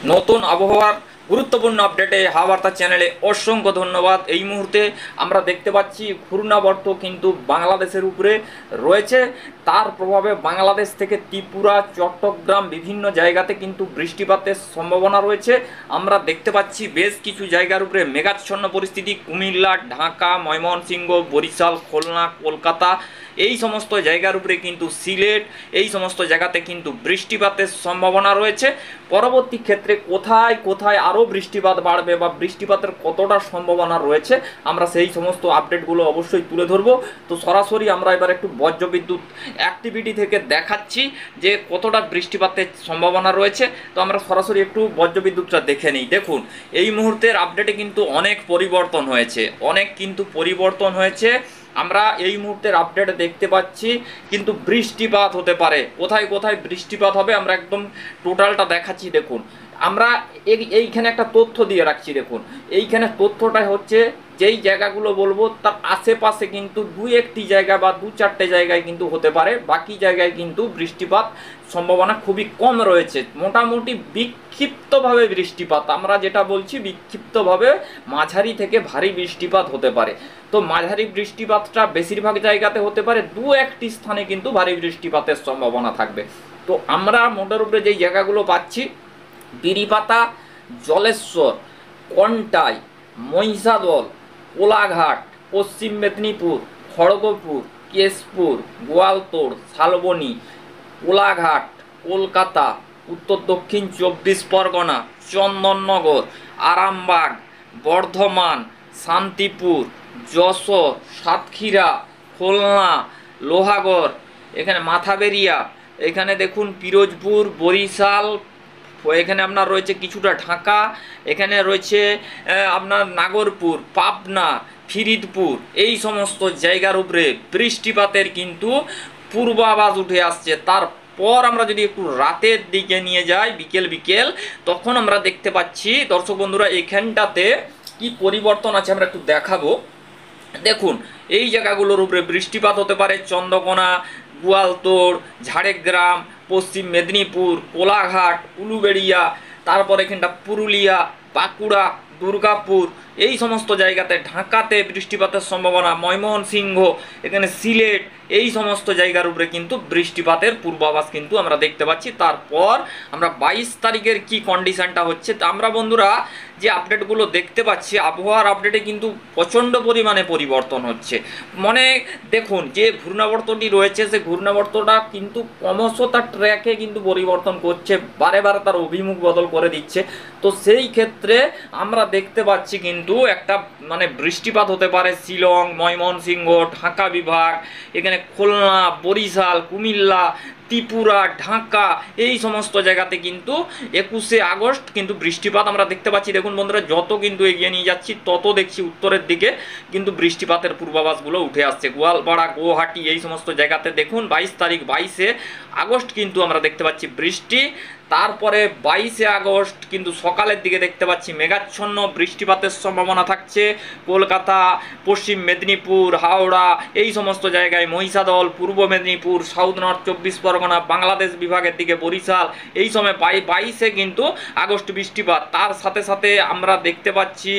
নতুন আবহাওয়ার গুরুত্বপূর্ণ আপডেটে হাওয়াবার্তা চ্যানেলে অসংখ্য ধন্যবাদ। এই মুহূর্তে আমরা দেখতে পাচ্ছি ঘূর্ণাবর্ত কিন্তু বাংলাদেশের উপরে রয়েছে। তার প্রভাবে বাংলাদেশ থেকে ত্রিপুরা, চট্টগ্রাম বিভিন্ন জায়গাতে কিন্তু বৃষ্টিপাতের সম্ভাবনা রয়েছে। আমরা দেখতে পাচ্ছি বেশ কিছু জায়গার উপরে মেঘাচ্ছন্ন পরিস্থিতি, কুমিল্লা, ঢাকা, ময়মনসিংহ, বরিশাল, খুলনা, কলকাতা এই সমস্ত জায়গার উপরে কিন্তু সিলেট এই সমস্ত জায়গাতে কিন্তু বৃষ্টিপাতের সম্ভাবনা রয়েছে। পরবর্তী ক্ষেত্রে কোথায় কোথায় আরও বৃষ্টিপাত বাড়বে বা বৃষ্টিপাতের কতটা সম্ভাবনা রয়েছে আমরা সেই সমস্ত আপডেটগুলো অবশ্যই তুলে ধরবো। তো সরাসরি আমরা এবার একটু বজ্রবিদ্যুৎ অ্যাক্টিভিটি থেকে দেখাচ্ছি যে কতটা বৃষ্টিপাতের সম্ভাবনা রয়েছে। তো আমরা সরাসরি একটু বজ্রবিদ্যুৎটা দেখে নিই। দেখুন, এই মুহূর্তের আপডেটে কিন্তু অনেক পরিবর্তন হয়েছে। আমরা এই মুহূর্তের আপডেট দেখতে পাচ্ছি কিন্তু বৃষ্টিপাত হতে পারে। কোথায় কোথায় বৃষ্টিপাত হবে আমরা একদম টোটালটা দেখাচ্ছি। দেখুন, আমরা এইখানে একটা তথ্য দিয়ে রাখছি। দেখুন, এইখানে তথ্যটা হচ্ছে যেই জায়গাগুলো বলবো তার আশেপাশে কিন্তু দুই একটি জায়গা বা দু চারটে জায়গায় কিন্তু হতে পারে, বাকি জায়গায় কিন্তু বৃষ্টিপাত সম্ভাবনা খুবই কম রয়েছে। মোটামুটি বিক্ষিপ্তভাবে বৃষ্টিপাত, আমরা যেটা বলছি বিক্ষিপ্তভাবে মাঝারি থেকে ভারী বৃষ্টিপাত হতে পারে। তো মাঝারি বৃষ্টিপাতটা বেশিরভাগ জায়গাতে হতে পারে, দু একটি স্থানে কিন্তু ভারী বৃষ্টিপাতের সম্ভাবনা থাকবে। তো আমরা মোটের উপরে যেই জায়গাগুলো পাচ্ছি বিরিপাতা, জলেশ্বর, কন্টাই, মহিষাদল, কোলাঘাট, পশ্চিম মেদিনীপুর, খড়গপুর, কেশপুর, গোয়ালতোড়, শালবনী, কোলাঘাট, কলকাতা, উত্তর দক্ষিণ 24 পরগনা, চন্দননগর, আরামবাগ, বর্ধমান, শান্তিপুর, যশোর, সাতক্ষীরা, খুলনা, লোহাগড়, এখানে মাথাবেরিয়া, এখানে দেখুন পিরোজপুর, বরিশাল, এখানে আপনার রয়েছে কিছুটা ঢাকা, এখানে রয়েছে আপনার নাগরপুর, পাবনা, ফরিদপুর এই সমস্ত জায়গার উপরে বৃষ্টিপাতের কিন্তু পূর্বাভাস উঠে আসছে। তারপর আমরা যদি একটু রাতের দিকে নিয়ে যাই, বিকেল তখন আমরা দেখতে পাচ্ছি দর্শক বন্ধুরা এখানটাতে কি পরিবর্তন আছে আমরা একটু দেখাবো। দেখুন, এই জায়গাগুলোর উপরে বৃষ্টিপাত হতে পারে চন্দ্রকোনা, গোয়ালতোড়, ঝাড়গ্রাম, পশ্চিম মেদিনীপুর, কোলাঘাট, উলুবেড়িয়া, তারপর এখানটা পুরুলিয়া, বাঁকুড়া, দুর্গাপুর এই সমস্ত জায়গাতে, ঢাকাতে বৃষ্টিপাতের সম্ভাবনা, ময়মনসিংহ, এখানে সিলেট এই সমস্ত জায়গার উপরে কিন্তু বৃষ্টিপাতের পূর্বাভাস কিন্তু আমরা দেখতে পাচ্ছি। তারপর আমরা 22 তারিখের কি কন্ডিশনটা হচ্ছে তা আমরা বন্ধুরা যে আপডেটগুলো দেখতে পাচ্ছি, আবহাওয়ার আপডেটে কিন্তু প্রচণ্ড পরিমাণে পরিবর্তন হচ্ছে। মানে দেখুন, যে ঘূর্ণাবর্তটি রয়েছে সে ঘূর্ণাবর্তটা কিন্তু ক্রমশ তার ট্র্যাকে কিন্তু পরিবর্তন করছে, বারে বারে তার অভিমুখ বদল করে দিচ্ছে। তো সেই ক্ষেত্রে আমরা দেখতে পাচ্ছি কিন্তু একটা মানে বৃষ্টিপাত হতে পারে শিলং, ময়মনসিংহ, ঢাকা বিভাগ, এখানে খুলনা, বরিশাল, কুমিল্লা, ত্রিপুরা, ঢাকা এই সমস্ত জায়গাতে কিন্তু 21শে আগস্ট কিন্তু বৃষ্টিপাত আমরা দেখতে পাচ্ছি। দেখুন বন্ধুরা, যত কিন্তু এগিয়ে নিয়ে যাচ্ছি তত দেখছি উত্তরের দিকে কিন্তু বৃষ্টিপাতের পূর্বাভাসগুলো উঠে আসছে। গোয়ালপাড়া, গুয়াহাটি এই সমস্ত জায়গাতে দেখুন 22 তারিখ 22শে আগস্ট কিন্তু আমরা দেখতে পাচ্ছি বৃষ্টি। তারপরে 22শে আগস্ট কিন্তু সকালের দিকে দেখতে পাচ্ছি মেঘাচ্ছন্ন বৃষ্টিপাতের সম্ভাবনা থাকছে কলকাতা, পশ্চিম মেদিনীপুর, হাওড়া এই সমস্ত জায়গায়, মহিষাদল, পূর্ব মেদিনীপুর, সাউথ নর্থ 24 পরগনা, বাংলাদেশ বিভাগের দিকে বরিশাল এই সময় 22শে কিন্তু আগস্ট বৃষ্টিপাত। তার সাথে সাথে আমরা দেখতে পাচ্ছি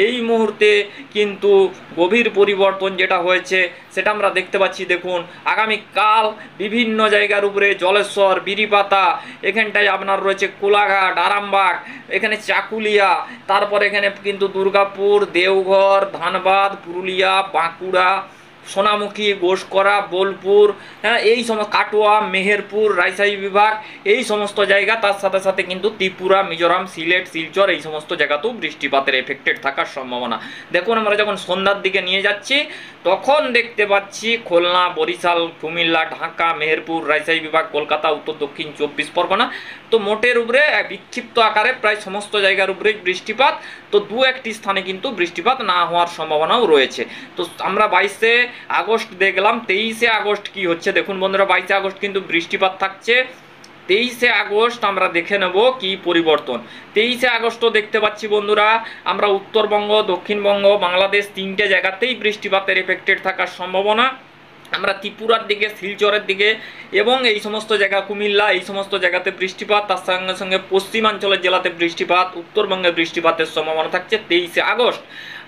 এই মুহূর্তে কিন্তু গভীর পরিবর্তন যেটা হয়েছে সেটা আমরা দেখতে পাচ্ছি। দেখুন, আগামীকাল বিভিন্ন জায়গার উপরে জলেশ্বর, বিরিপাতা, এখানটায় আপনার রয়েছে কোলাঘাট, আরামবাগ, এখানে চাকুলিয়া, তারপর এখানে কিন্তু দুর্গাপুর, দেওঘর, ধানবাদ, পুরুলিয়া, বাঁকুড়া, সোনামুখী, ঘোষকরা, বোলপুর, হ্যাঁ এই সমস্ত কাটোয়া, মেহেরপুর, রাজশাহী বিভাগ এই সমস্ত জায়গা, তার সাথে সাথে কিন্তু ত্রিপুরা, মিজোরাম, সিলেট, শিলচর এই সমস্ত জায়গাতেও বৃষ্টিপাতের এফেক্টেড থাকার সম্ভাবনা। দেখুন, আমরা যখন সন্ধ্যার দিকে নিয়ে যাচ্ছি তখন দেখতে পাচ্ছি খুলনা, বরিশাল, কুমিল্লা, ঢাকা, মেহেরপুর, রাজশাহী বিভাগ, কলকাতা, উত্তর দক্ষিণ 24 পরগনা। তো মোটের উপরে বিক্ষিপ্ত আকারে প্রায় সমস্ত জায়গার উপরে বৃষ্টিপাত, তো দু একটি স্থানে কিন্তু বৃষ্টিপাত না হওয়ার সম্ভাবনাও রয়েছে। তো আমরা 22শে আগস্ট দেখলাম, 23শে আগস্ট কি হচ্ছে দেখুন বন্ধুরা। 22শে আগস্ট কিন্তু বৃষ্টিপাত থাকছে। 23শে আগস্ট আমরা দেখে নেব কি পরিবর্তন। 23শে আগস্টও দেখতে পাচ্ছি বন্ধুরা আমরা উত্তরবঙ্গ, দক্ষিণবঙ্গ, বাংলাদেশ তিনটে জায়গাতেই বৃষ্টিপাতের এফেক্টেড থাকার সম্ভাবনা। আমরা ত্রিপুরার দিকে, শিলচরের দিকে এবং এই সমস্ত জায়গা, কুমিল্লা, এই সমস্ত জায়গাতে বৃষ্টিপাত, তার সঙ্গে সঙ্গে পশ্চিমাঞ্চলের জেলাতে বৃষ্টিপাত, উত্তরবঙ্গে বৃষ্টিপাতের সম্ভাবনা থাকছে 23শে আগস্ট।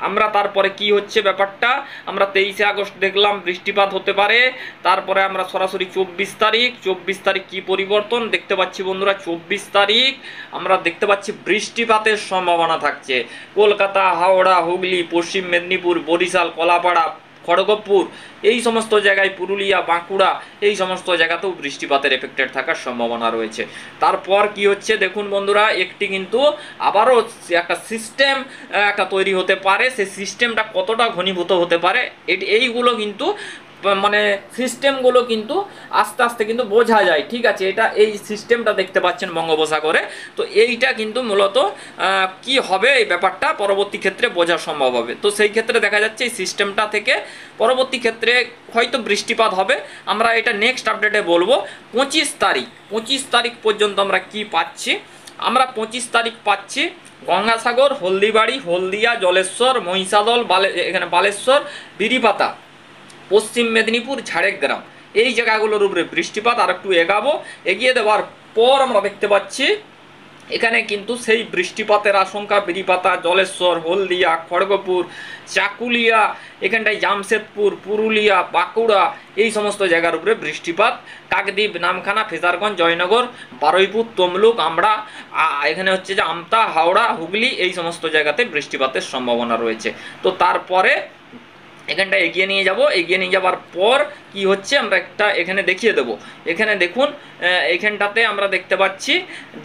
আমরা তারপরে কি হচ্ছে ব্যাপারটা, আমরা 23শে আগস্ট দেখলাম বৃষ্টিপাত হতে পারে। তারপরে আমরা সরাসরি 24 তারিখ কি পরিবর্তন দেখতে পাচ্ছি বন্ধুরা? 24 তারিখ আমরা দেখতে পাচ্ছি বৃষ্টিপাতের সম্ভাবনা থাকছে কলকাতা, হাওড়া, হুগলি, পশ্চিম মেদিনীপুর, বরিশাল, কলাপাড়া, খড়গপুর, এই সমস্ত জায়গায়, পুরুলিয়া, বাঁকুড়া, এই সমস্ত জায়গাতেও বৃষ্টিপাতের এফেক্টেড থাকার সম্ভাবনা রয়েছে। তারপর কি হচ্ছে দেখুন বন্ধুরা, একটি কিন্তু আবারও একটা সিস্টেম একটা তৈরি হতে পারে। সেই সিস্টেমটা কতটা ঘনীভূত হতে পারে এইগুলো কিন্তু মানে সিস্টেমগুলো কিন্তু আস্তে আস্তে কিন্তু বোঝা যায়, ঠিক আছে? এটা এই সিস্টেমটা দেখতে পাচ্ছেন বঙ্গোপসাগরে, তো এইটা কিন্তু মূলত কি হবে এই ব্যাপারটা পরবর্তী ক্ষেত্রে বোঝা সম্ভব হবে। তো সেই ক্ষেত্রে দেখা যাচ্ছে এই সিস্টেমটা থেকে পরবর্তী ক্ষেত্রে হয়তো বৃষ্টিপাত হবে। আমরা এটা নেক্সট আপডেটে বলবো। 25 তারিখ পর্যন্ত আমরা কি পাচ্ছি? আমরা 25 তারিখ পাচ্ছি গঙ্গাসাগর, হলদিবাড়ি, হলদিয়া, জলেশ্বর, মহিষাদল, এখানে বালেশ্বর, বিরিপাতা, পশ্চিম মেদিনীপুর, ঝাড়গ্রাম, এই জায়গাগুলোর উপরে বৃষ্টিপাত। আর একটু এগিয়ে দেওয়ার পর আমরা দেখতে পাচ্ছি এখানে কিন্তু সেই বৃষ্টিপাতের আশঙ্কা বিরিপাতা, জলেশ্বর, হলদিয়া, খড়গপুর, চাকুলিয়া, এখানটায় জামশেদপুর, পুরুলিয়া, বাঁকুড়া, এই সমস্ত জায়গার উপরে বৃষ্টিপাত। কাকদ্বীপ, নামখানা, ফেজারগঞ্জ, জয়নগর, বারুইপুর, তমলুক, আমরা এখানে হচ্ছে যে আমতা, হাওড়া, হুগলি, এই সমস্ত জায়গাতে বৃষ্টিপাতের সম্ভাবনা রয়েছে। তো তারপরে এখানটা এগিয়ে নিয়ে যাওয়ার পর কি হচ্ছে আমরা একটা এখানে দেখিয়ে দেব। এখানে দেখুন, এখানটাতে আমরা দেখতে পাচ্ছি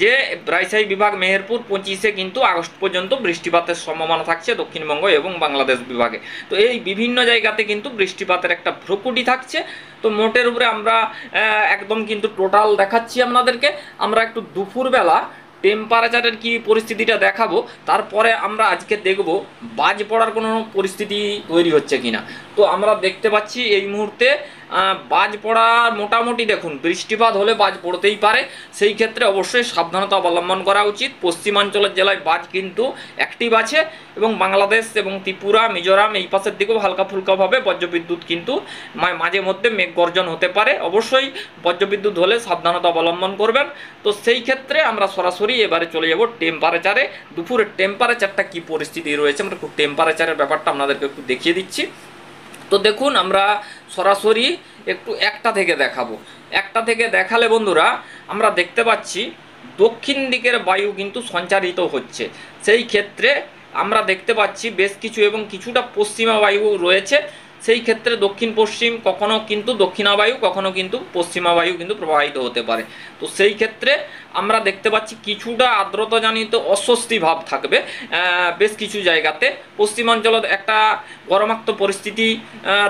যে রাজশাহী বিভাগ, মেহেরপুর 25শে কিন্তু আগস্ট পর্যন্ত বৃষ্টিপাতের সম্ভাবনা থাকছে দক্ষিণবঙ্গ এবং বাংলাদেশ বিভাগে। তো এই বিভিন্ন জায়গাতে কিন্তু বৃষ্টিপাতের একটা ভ্রুকুটি থাকছে। তো মোটের উপরে আমরা একদম কিন্তু টোটাল দেখাচ্ছি আপনাদেরকে। আমরা একটু দুপুরবেলা টেম্পারেচারের কি পরিস্থিতিটা দেখাবো, তারপরে আমরা আজকে দেখব বাজ পড়ার কোনো পরিস্থিতি তৈরি হচ্ছে কিনা। তো আমরা দেখতে পাচ্ছি এই মুহূর্তে বাজ পড়ার মোটামুটি দেখুন বৃষ্টিপাত হলে বাজ পড়তেই পারে, সেই ক্ষেত্রে অবশ্যই সাবধানতা অবলম্বন করা উচিত। পশ্চিমাঞ্চলের জেলায় বাজ কিন্তু অ্যাক্টিভ আছে এবং বাংলাদেশ এবং ত্রিপুরা, মিজোরাম এই পাশের দিকেও হালকা ফুলকাভাবে বজ্রবিদ্যুৎ কিন্তু মাঝে মধ্যে মেঘ গর্জন হতে পারে। অবশ্যই বজ্রবিদ্যুৎ হলে সাবধানতা অবলম্বন করবেন। তো সেই ক্ষেত্রে আমরা সরাসরি এবারে চলে যাব টেম্পারেচারে। দুপুরের টেম্পারেচারটা কি পরিস্থিতি রয়েছে আমরা একটু টেম্পারেচারের ব্যাপারটা আপনাদেরকে একটু দেখিয়ে দিচ্ছি। তো দেখুন, আমরা সরাসরি একটু একটা থেকে দেখাবো। একটা থেকে দেখালে বন্ধুরা আমরা দেখতে পাচ্ছি দক্ষিণ দিকের বায়ু কিন্তু সঞ্চারিত হচ্ছে। সেই ক্ষেত্রে আমরা দেখতে পাচ্ছি বেশ কিছু এবং কিছুটা পশ্চিমা বায়ু রয়েছে। সেই ক্ষেত্রে দক্ষিণ পশ্চিম, কখনো কিন্তু দক্ষিণা বায়ু, কখনো কিন্তু পশ্চিমা বায়ু কিন্তু প্রবাহিত হতে পারে। তো সেই ক্ষেত্রে আমরা দেখতে পাচ্ছি কিছুটা আর্দ্রতাজনিত অস্বস্তি ভাব থাকবে বেশ কিছু জায়গাতে। পশ্চিমাঞ্চলের একটা গরমাক্ত পরিস্থিতি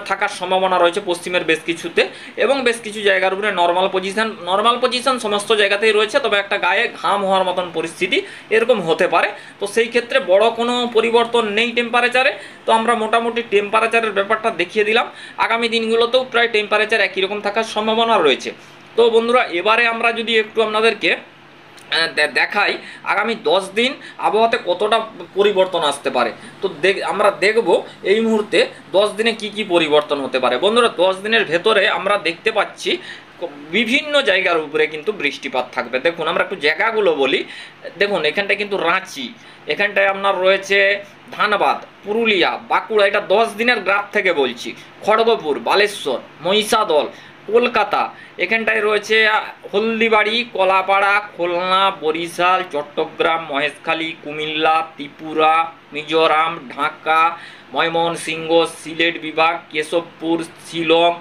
থাকার সম্ভাবনা রয়েছে পশ্চিমের বেশ কিছুতে, এবং বেশ কিছু জায়গার উপরে নর্মাল পজিশন সমস্ত জায়গাতেই রয়েছে, তবে একটা গায়ে ঘাম হওয়ার মতন পরিস্থিতি এরকম হতে পারে। তো সেই ক্ষেত্রে বড় কোনো পরিবর্তন নেই টেম্পারেচারে। তো আমরা মোটামুটি টেম্পারেচারের ব্যাপারটা দেখিয়ে দিলাম। আগামী দিনগুলোতেও প্রায় টেম্পারেচার একই রকম থাকার সম্ভাবনা রয়েছে। তো বন্ধুরা, এবারে আমরা যদি একটু আপনাদেরকে দেখাই আগামী 10 দিন আবহাওয়াতে কতটা পরিবর্তন আসতে পারে। তো আমরা দেখব এই মুহূর্তে 10 দিনে কি কি পরিবর্তন হতে পারে। বন্ধুরা, 10 দিনের ভেতরে আমরা দেখতে পাচ্ছি বিভিন্ন জায়গার উপরে কিন্তু বৃষ্টিপাত থাকবে। দেখুন, আমরা একটু জায়গাগুলো বলি। দেখুন, এখানটায় কিন্তু রাঁচি, এখানটায় আপনার রয়েছে ধানবাদ, পুরুলিয়া, বাঁকুড়া, এটা 10 দিনের গ্রাফ থেকে বলছি, খড়গপুর, বালেশ্বর, মহিষাদল, কলকাতা, এখানটায় রয়েছে হলদিবাড়ি, কলাপাড়া, খুলনা, বরিশাল, চট্টগ্রাম, মহেশখালী, কুমিল্লা, ত্রিপুরা, মিজোরাম, ঢাকা, ময়মনসিংহ, সিলেট বিভাগ, কেশবপুর, শিলং,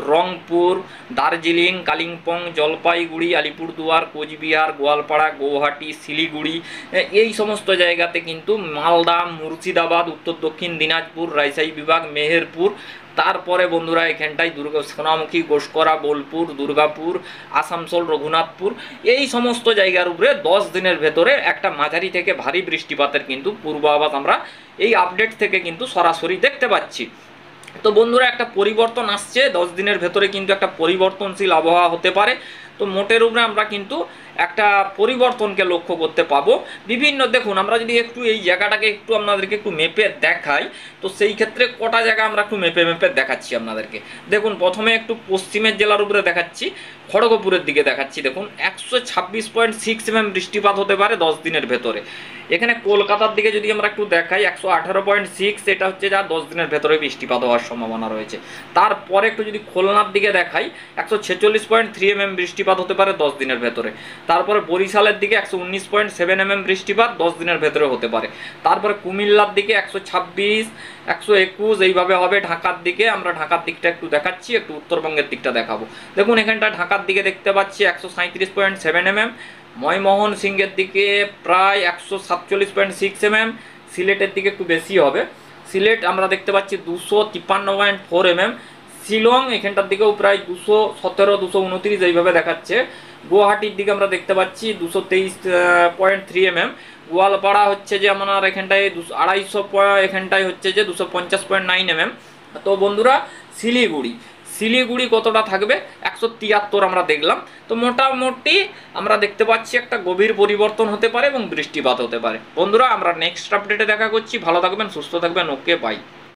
রংপুর, দার্জিলিং, কালিম্পং, জলপাইগুড়ি, আলিপুরদুয়ার, কোচবিহার, গোয়ালপাড়া, গৌহাটি, শিলিগুড়ি, এই সমস্ত জায়গাতে কিন্তু মালদা, মুর্শিদাবাদ, উত্তর দক্ষিণ দিনাজপুর, রাজশাহী বিভাগ, মেহেরপুর, তারপরে বন্ধুরা এখানটায় সোনামুখী, গোসকরা, বোলপুর, দুর্গাপুর, আসানসোল, রঘুনাথপুর, এই সমস্ত জায়গার উপরে 10 দিনের ভেতরে একটা মাঝারি থেকে ভারী বৃষ্টিপাতের কিন্তু পূর্বাভাস আমরা এই আপডেট থেকে কিন্তু সরাসরি দেখতে পাচ্ছি। তো বন্ধুরা, একটা পরিবর্তন আসছে 10 দিনের ভেতরে, কিন্তু একটা পরিবর্তনশীল আবহাওয়া হতে পারে। তো মোটের উপরে আমরা কিন্তু একটা পরিবর্তনকে লক্ষ্য করতে পাবো। বিভিন্ন দেখুন, আমরা যদি একটু এই জায়গাটাকে একটু আপনাদেরকে একটু মেপে দেখাই, তো সেই ক্ষেত্রে কটা জায়গা আমরা একটু মেপে মেপে দেখাচ্ছি আপনাদেরকে। দেখুন, প্রথমে একটু পশ্চিমের জেলার উপরে দেখাচ্ছি, খড়গপুরের দিকে দেখাচ্ছি। দেখুন 126.6 mm বৃষ্টিপাত হতে পারে 10 দিনের ভেতরে। এখানে কলকাতার দিকে যদি আমরা একটু দেখাই 118.6, এটা হচ্ছে যা 10 দিনের ভেতরে বৃষ্টিপাত হওয়ার সম্ভাবনা রয়েছে। তারপরে একটু যদি খুলনার দিকে দেখাই 146.3 mm বৃষ্টিপাত হতে পারে 10 দিনের ভেতরে। তারপরে বরিশালের দিকে 119.7 mm বৃষ্টিপাত 10 দিনের ভেতরে হতে পারে। তারপরে কুমিল্লার দিকে 126, 121 এইভাবে হবে। ঢাকার দিকে, আমরা ঢাকার দিকটা একটু দেখাচ্ছি, একটু উত্তরবঙ্গের দিকটা দেখাবো। দেখুন এখানটা ঢাকার দিকে দেখতে পাচ্ছি 137.7 mm, ময়মোহন সিংহের দিকে প্রায় 147.6 mm, সিলেটের দিকে একটু বেশি হবে। সিলেট আমরা দেখতে পাচ্ছি 253.4 mm, শিলং এখানটার দিকেও প্রায় 217, 229 এইভাবে দেখাচ্ছে। গুয়াহাটির দিকে আমরা দেখতে পাচ্ছি 223.3 mm, গোয়ালপাড়া হচ্ছে যে আপনার এখানটায় 250, এখানটায় হচ্ছে যে 250.9 mm। তো বন্ধুরা শিলিগুড়ি কতটা থাকবে 173 আমরা দেখলাম। তো মোটামুটি আমরা দেখতে পাচ্ছি একটা গভীর পরিবর্তন হতে পারে এবং বৃষ্টিপাত হতে পারে। বন্ধুরা আমরা নেক্সট আপডেটে দেখা করছি। ভালো থাকবেন, সুস্থ থাকবেন, ওকে বাই।